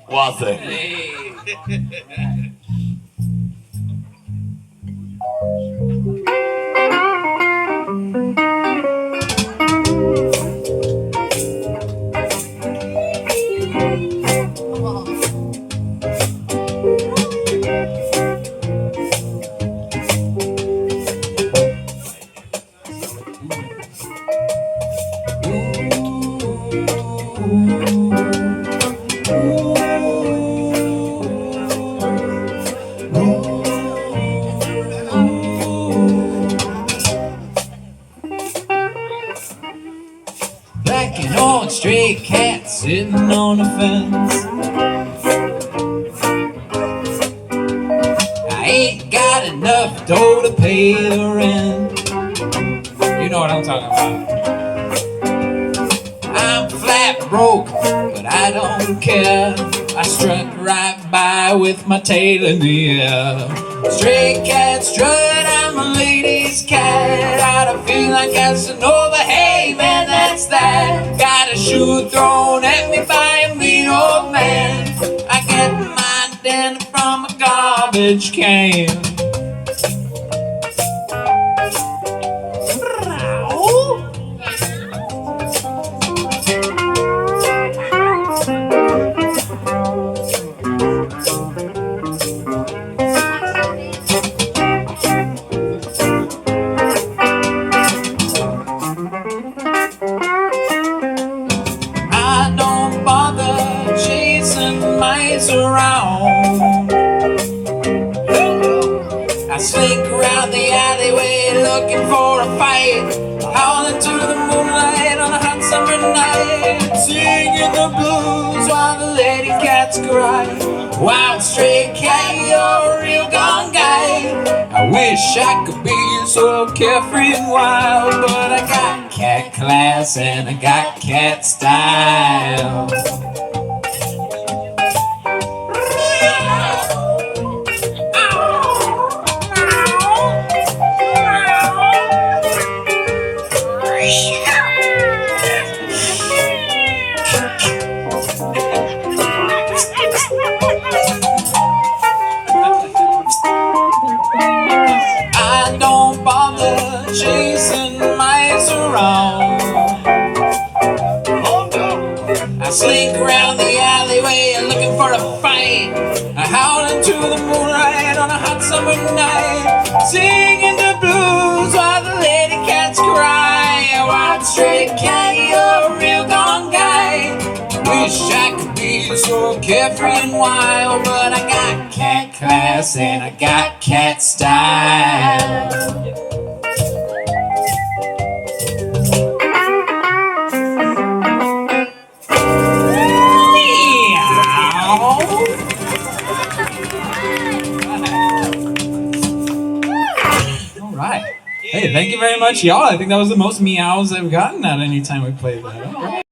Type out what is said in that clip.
Was it? Hey. Black and orange stray cat sitting on a fence. I ain't got enough dough to pay the rent. You know what I'm talking about. I'm flat broke, but I don't care. I strut right by with my tail in the air. Stray cat strut, I'm a lady's cat. I don't feel like Casanova. Hey man, that's that. Got a shoe thrown at me by a mean old man. I get my dinner from a garbage can. I don't bother chasing mice around. I slink around the alleyway looking for a fight, howling to the moonlight on a hot summer night, singing the blues while the lady cats cry. Wild stray cat, you're a real gone guy. I wish I could be so carefree and wild, but I got cat class and I got cat style. I don't bother chasing mice around. I slink around the alleyway looking for a fight, howling to the moonlight on a hot summer night, singing the blues while the lady cats cry. Wild stray cat, you're a real gone guy. Wish I could be so carefree and wild, but I got cat class and I got cat style. Alright. Hey, thank you very much, y'all. I think that was the most meows I've gotten at any time we played that.